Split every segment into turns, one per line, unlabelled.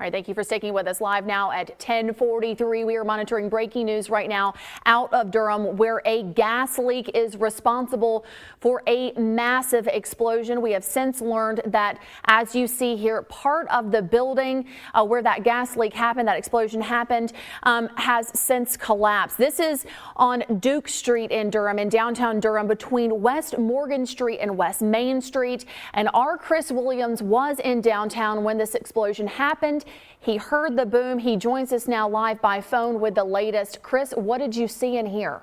All right, thank you for sticking with us. Live now at 10:43. We are monitoring breaking news right now out of Durham, where a gas leak is responsible for a massive explosion. We have since learned that, as you see here, part of the building where that gas leak happened, that explosion happened, has since collapsed. This is on Duke Street in Durham, in downtown Durham, between West Morgan Street and West Main Street. And our Chris Williams was in downtown when this explosion happened. He heard the boom. He joins us now live by phone with the latest. Chris, what did you see and hear?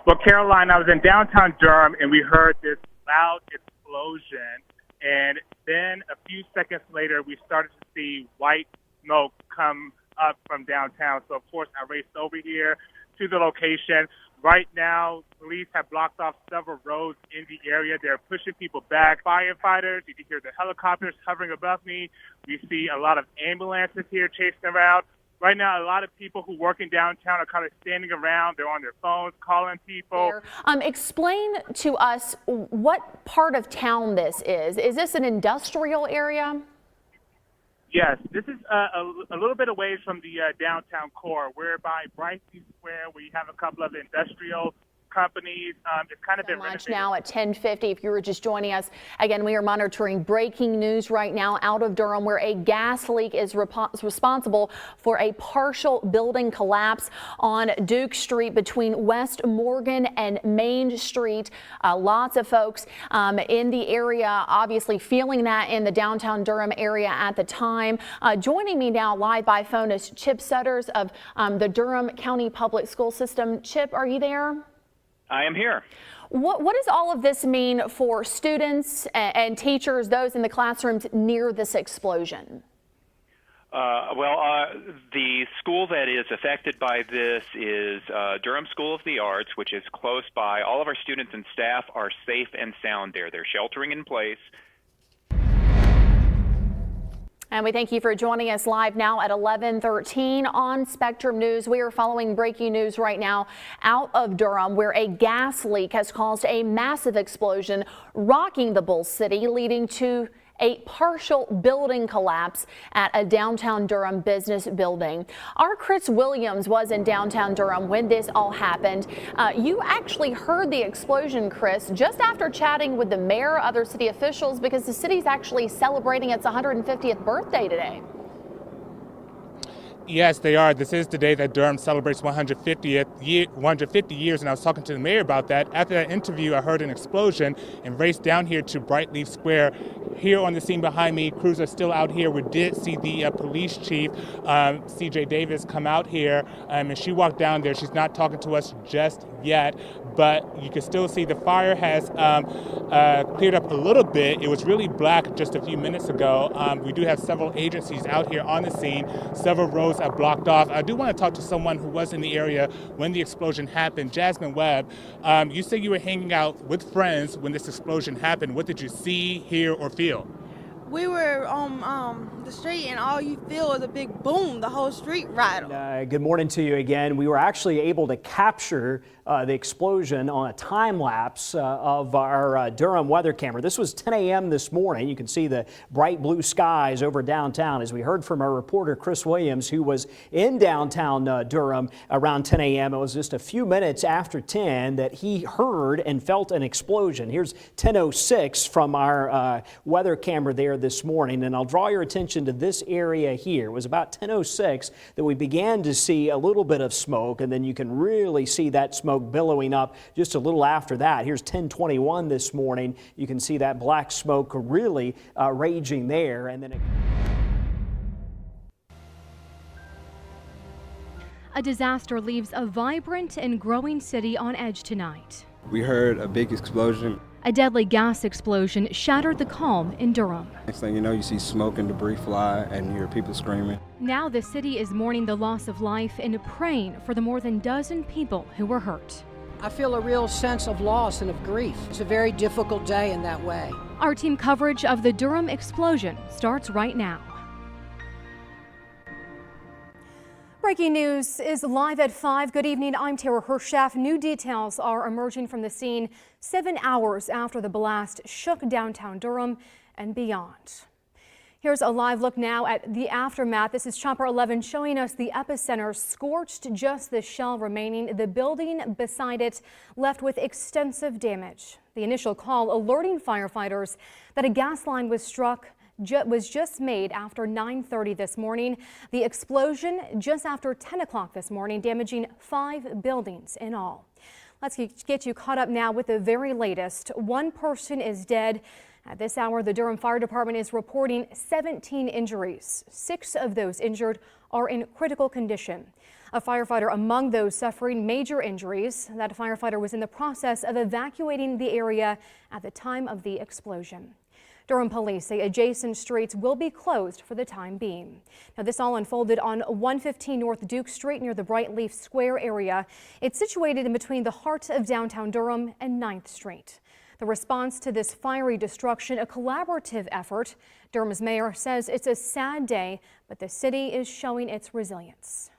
Well, Caroline, I was in downtown Durham and we heard this loud explosion. And then a few seconds later, we started to see white smoke come up from downtown. So, of course, I raced over here to the location. Right now, police have blocked off several roads in the area. They're pushing people back. Firefighters, you can hear the helicopters hovering above me. We see a lot of ambulances here chasing around. Right now, a lot of people who work in downtown are kind of standing around. They're on their phones, calling people.
Explain to us what part of town this is. Is this an industrial area?
Yes, this is a little bit away from the downtown core. We're by Bryson Square. We have a couple of industrial companies. It's kind of been renovated.
Now at 10:50. If you were just joining us, again, we are monitoring breaking news right now out of Durham, where a gas leak is responsible for a partial building collapse on Duke Street between West Morgan and Main Street. Lots of folks in the area obviously feeling that in the downtown Durham area at the time. Joining me now live by phone is Chip Sutters of the Durham County Public School System. Chip, are you there?
I am here.
What does all of this mean for students and teachers, those in the classrooms near this explosion?
The school that is affected by this is Durham School of the Arts, which is close by. All of our students and staff are safe and sound there. They're sheltering in place.
And we thank you for joining us live now at 11:13 on Spectrum News. We are following breaking news right now out of Durham, where a gas leak has caused a massive explosion, rocking the Bull City, leading to a partial building collapse at a downtown Durham business building. Our Chris Williams was in downtown Durham when this all happened. You actually heard the explosion, Chris, just after chatting with the mayor, other city officials, because the city's actually celebrating its 150th birthday today.
Yes, they are. This is the day that Durham celebrates 150 years, and I was talking to the mayor about that. After that interview, I heard an explosion and raced down here to Brightleaf Square. Here on the scene behind me, crews are still out here. We did see the police chief, CJ Davis, come out here, and she walked down there. She's not talking to us just yet, but you can still see the fire has cleared up a little bit. It was really black just a few minutes ago. We do have several agencies out here on the scene. Several roads are blocked off. I do want to talk to someone who was in the area when the explosion happened. Jasmine Webb, you said you were hanging out with friends when this explosion happened. What did you see, hear, or feel?
We were on the street, and all you feel is a big boom. The whole street rattled.
Good morning to you again. We were actually able to capture the explosion on a time lapse of our Durham weather camera. This was 10 a.m. this morning. You can see the bright blue skies over downtown, as we heard from our reporter Chris Williams, who was in downtown Durham around 10 a.m. It was just a few minutes after 10 that he heard and felt an explosion. Here's 10:06 from our weather camera there this morning, and I'll draw your attention to this area here. It was about 10:06 that we began to see a little bit of smoke, and then you can really see that smoke billowing up just a little after that. Here's 10:21 this morning. You can see that black smoke really raging there, and then
A disaster leaves a vibrant and growing city on edge tonight.
We heard a big explosion.
A deadly gas explosion shattered the calm in Durham.
Next thing you know, you see smoke and debris fly and you hear people screaming.
Now the city is mourning the loss of life and praying for the more than dozen people who were hurt.
I feel a real sense of loss and of grief. It's a very difficult day in that way.
Our team coverage of the Durham explosion starts right now. Breaking news is live at 5. Good evening, I'm Tara Hershaft. New details are emerging from the scene 7 hours after the blast shook downtown Durham and beyond. Here's a live look now at the aftermath. This is Chopper 11 showing us the epicenter scorched, just the shell remaining. The building beside it left with extensive damage. The initial call alerting firefighters that a gas line was struck was just made after 9:30 this morning. The explosion just after 10 o'clock this morning, damaging 5 buildings in all. Let's get you caught up now with the very latest. One person is dead. At this hour, the Durham Fire Department is reporting 17 injuries. 6 of those injured are in critical condition. A firefighter among those suffering major injuries. That firefighter was in the process of evacuating the area at the time of the explosion. Durham police say adjacent streets will be closed for the time being. Now, this all unfolded on 115 North Duke Street near the Brightleaf Square area. It's situated in between the heart of downtown Durham and 9th Street. The response to this fiery destruction, a collaborative effort. Durham's mayor says it's a sad day, but the city is showing its resilience.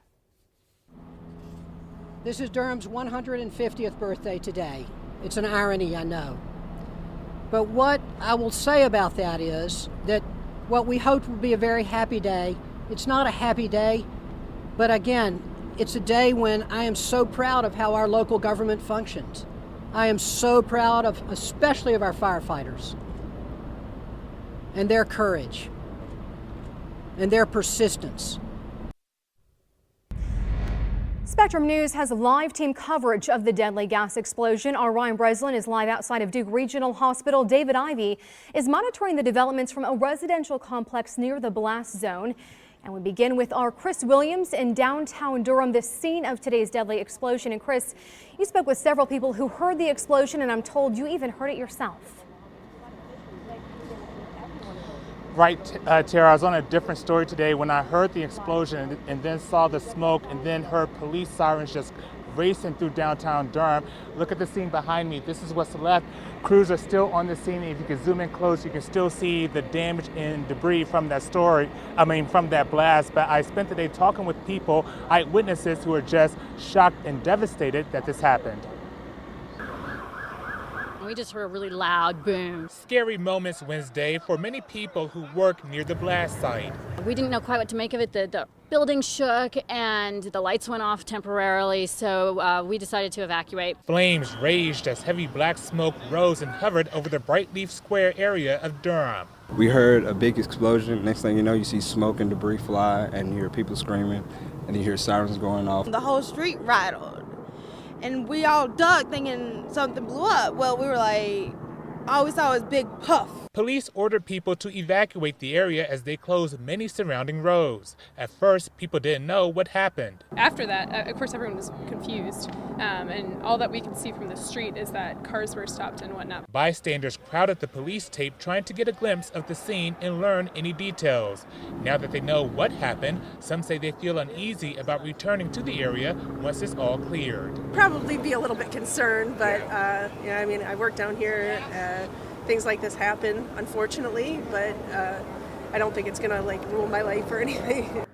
This is Durham's 150th birthday today. It's an irony, I know. But what I will say about that is that what we hoped would be a very happy day, it's not a happy day, but again, it's a day when I am so proud of how our local government functions. I am so proud of, especially of our firefighters and their courage and their persistence.
Spectrum News has live team coverage of the deadly gas explosion. Our Ryan Breslin is live outside of Duke Regional Hospital. David Ivey is monitoring the developments from a residential complex near the blast zone. And we begin with our Chris Williams in downtown Durham, the scene of today's deadly explosion. And Chris, you spoke with several people who heard the explosion, and I'm told you even heard it yourself.
Right, Tara, I was on a different story today when I heard the explosion and then saw the smoke and then heard police sirens just racing through downtown Durham. Look at the scene behind me. This is what's left. Crews are still on the scene. If you can zoom in close, you can still see the damage and debris from that from that blast. But I spent the day talking with people, eyewitnesses, who are just shocked and devastated that this happened.
We just heard a really loud boom.
Scary moments Wednesday for many people who work near the blast site.
We didn't know quite what to make of it. The building shook and the lights went off temporarily, so we decided to evacuate.
Flames raged as heavy black smoke rose and hovered over the Brightleaf Square area of Durham.
We heard a big explosion. Next thing you know, you see smoke and debris fly, and you hear people screaming, and you hear sirens going off.
The whole street rattled. And we all ducked thinking something blew up. Well, we were like, all we saw was big puff.
Police ordered people to evacuate the area as they closed many surrounding roads. At first, people didn't know what happened.
After that, of course, everyone was confused. And all that we could see from the street is that cars were stopped and whatnot.
Bystanders crowded the police tape trying to get a glimpse of the scene and learn any details. Now that they know what happened, some say they feel uneasy about returning to the area once it's all cleared.
Probably be a little bit concerned, but I work down here. Things like this happen, unfortunately, but I don't think it's gonna ruin my life or anything.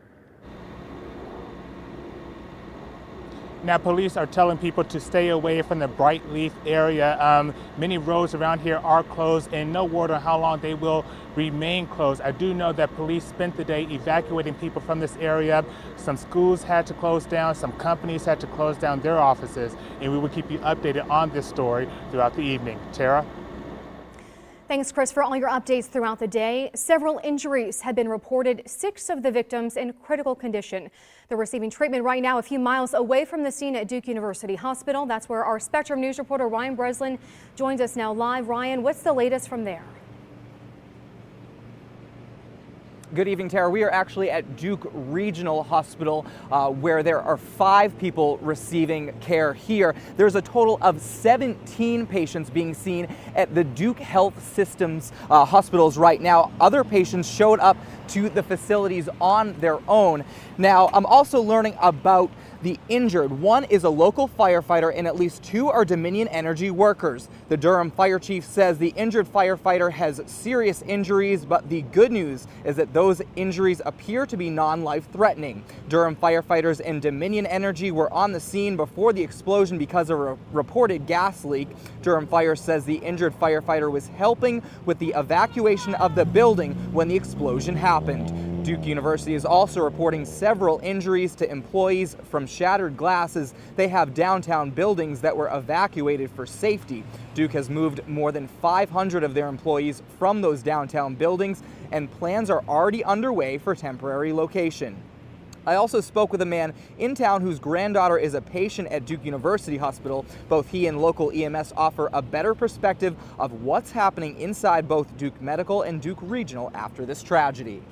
Now, police are telling people to stay away from the Brightleaf area. Many roads around here are closed, and no word on how long they will remain closed. I do know that police spent the day evacuating people from this area. Some schools had to close down, some companies had to close down their offices, and we will keep you updated on this story throughout the evening. Tara?
Thanks, Chris, for all your updates throughout the day. Several injuries have been reported, 6 of the victims in critical condition. They're receiving treatment right now a few miles away from the scene at Duke University Hospital. That's where our Spectrum News reporter Ryan Breslin joins us now live. Ryan, what's the latest from there?
Good evening, Tara. We are actually at Duke Regional Hospital, where there are 5 people receiving care here. There's a total of 17 patients being seen at the Duke Health Systems hospitals right now. Other patients showed up to the facilities on their own. Now, I'm also learning about The injured, one is a local firefighter and at least 2 are Dominion Energy workers. The Durham fire chief says the injured firefighter has serious injuries, but the good news is that those injuries appear to be non-life threatening. Durham firefighters and Dominion Energy were on the scene before the explosion because of a reported gas leak. Durham Fire says the injured firefighter was helping with the evacuation of the building when the explosion happened. Duke University is also reporting several injuries to employees from shattered glasses. They have downtown buildings that were evacuated for safety. Duke has moved more than 500 of their employees from those downtown buildings, and plans are already underway for temporary location. I also spoke with a man in town whose granddaughter is a patient at Duke University Hospital. Both he and local EMS offer a better perspective of what's happening inside both Duke Medical and Duke Regional after this tragedy.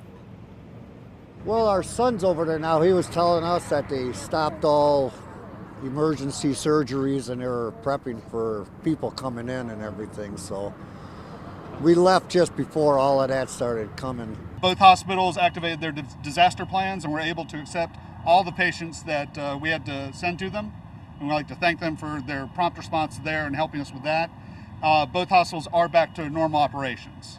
Well, our son's over there now. He was telling us that they stopped all emergency surgeries and they were prepping for people coming in and everything. So we left just before all of that started coming.
Both hospitals activated their disaster plans and were able to accept all the patients that we had to send to them. And we'd like to thank them for their prompt response there and helping us with that. Both hospitals are back to normal operations.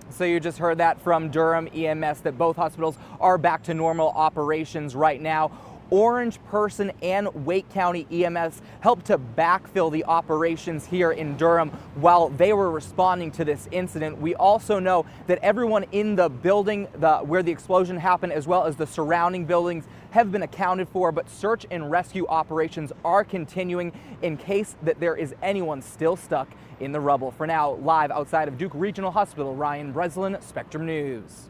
So you just heard that from Durham EMS, that both hospitals are back to normal operations right now. Orange, Person, and Wake County EMS helped to backfill the operations here in Durham while they were responding to this incident. We also know that everyone in the building where the explosion happened, as well as the surrounding buildings, have been accounted for, but search and rescue operations are continuing in case that there is anyone still stuck in the rubble. For now, live outside of Duke Regional Hospital, Ryan Breslin, Spectrum News.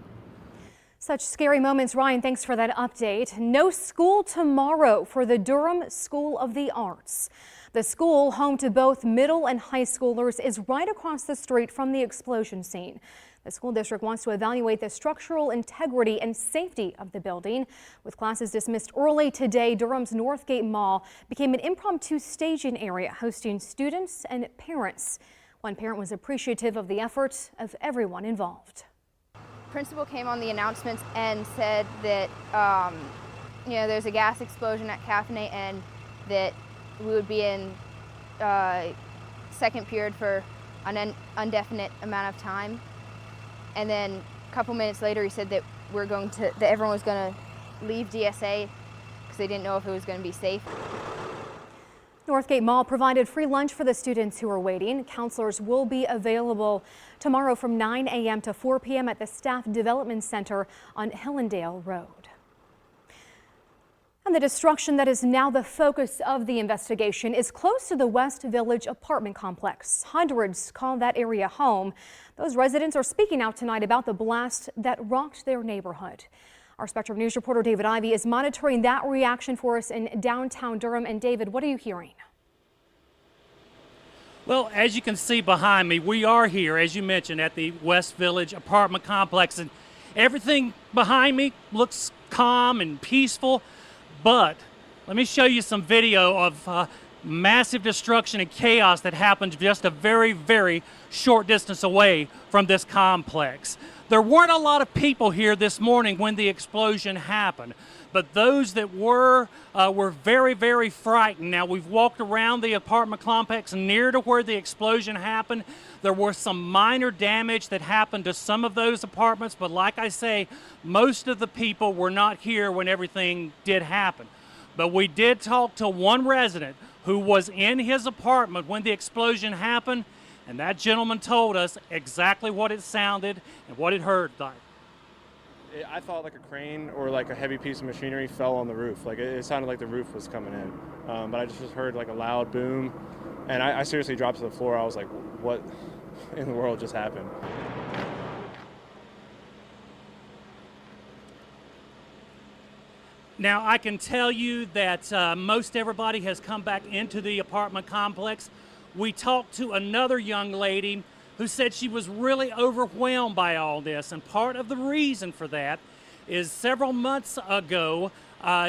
Such scary moments. Ryan, thanks for that update. No school tomorrow for the Durham School of the Arts. The school, home to both middle and high schoolers, is right across the street from the explosion scene. The school district wants to evaluate the structural integrity and safety of the building. With classes dismissed early today, Durham's Northgate Mall became an impromptu staging area hosting students and parents. One parent was appreciative of the effort of everyone involved.
Principal came on the announcements and said that there's a gas explosion at Caffeine and that we would be in second period for an indefinite amount of time. And then a couple minutes later, he said that everyone was going to leave DSA because they didn't know if it was going to be safe.
Northgate Mall provided free lunch for the students who are waiting. Counselors will be available tomorrow from 9 a.m. to 4 p.m. at the Staff Development Center on Hillendale Road. And the destruction that is now the focus of the investigation is close to the West Village apartment complex. Hundreds call that area home. Those residents are speaking out tonight about the blast that rocked their neighborhood. Our Spectrum News reporter David Ivey is monitoring that reaction for us in downtown Durham. And David, what are you hearing?
Well, as you can see behind me, we are here, as you mentioned, at the West Village apartment complex, and everything behind me looks calm and peaceful. But let me show you some video of massive destruction and chaos that happened just a very, very short distance away from this complex. There weren't a lot of people here this morning when the explosion happened, but those that were very, very frightened. Now, we've walked around the apartment complex near to where the explosion happened. There was some minor damage that happened to some of those apartments, but like I say, most of the people were not here when everything did happen. But we did talk to one resident who was in his apartment when the explosion happened, and that gentleman told us exactly what it sounded and what it heard like.
I thought like a crane or like a heavy piece of machinery fell on the roof. Like it sounded like the roof was coming in. But I just heard like a loud boom, and I seriously dropped to the floor. I was like, what in the world just happened?
Now, I can tell you that most everybody has come back into the apartment complex. We talked to another young lady who said she was really overwhelmed by all this, and part of the reason for that is several months ago,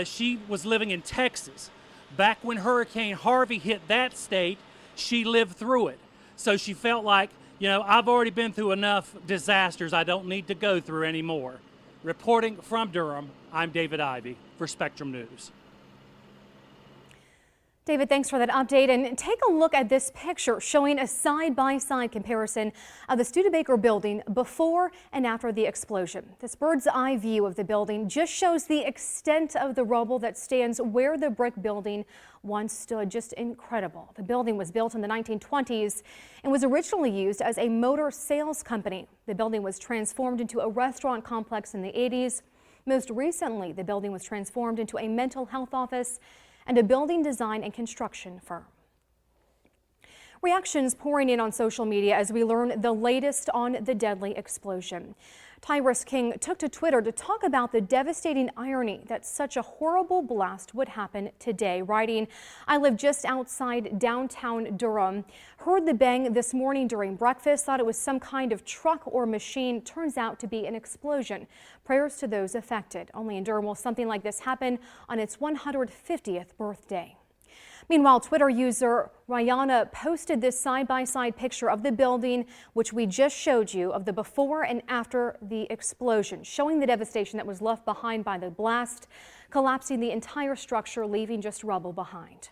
she was living in Texas. Back when Hurricane Harvey hit that state, she lived through it. So she felt like, I've already been through enough disasters. I don't need to go through anymore. Reporting from Durham, I'm David Ivey for Spectrum News.
David, thanks for that update. And take a look at this picture showing a side-by-side comparison of the Studebaker building before and after the explosion. This bird's eye view of the building just shows the extent of the rubble that stands where the brick building once stood. Just incredible. The building was built in the 1920s and was originally used as a motor sales company. The building was transformed into a restaurant complex in the 80s. Most recently, the building was transformed into a mental health office and a building design and construction firm. Reactions pouring in on social media as we learn the latest on the deadly explosion. Tyrus King took to Twitter to talk about the devastating irony that such a horrible blast would happen today, writing, "I live just outside downtown Durham. Heard the bang this morning during breakfast, thought it was some kind of truck or machine. Turns out to be an explosion. Prayers to those affected." Only in Durham will something like this happen on its 150th birthday. Meanwhile, Twitter user Rtdnac posted this side-by-side picture of the building, which we just showed you, of the before and after the explosion, showing the devastation that was left behind by the blast, collapsing the entire structure, leaving just rubble behind.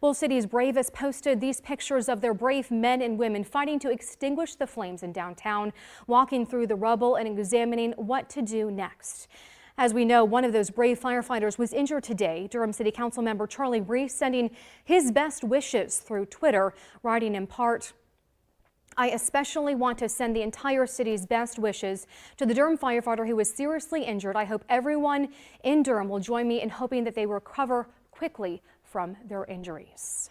Both cities' bravest posted these pictures of their brave men and women fighting to extinguish the flames in downtown, walking through the rubble and examining what to do next. As we know, one of those brave firefighters was injured today. Durham City Council member Charlie Reese sending his best wishes through Twitter, writing in part, "I especially want to send the entire city's best wishes to the Durham firefighter who was seriously injured. I hope everyone in Durham will join me in hoping that they recover quickly from their injuries."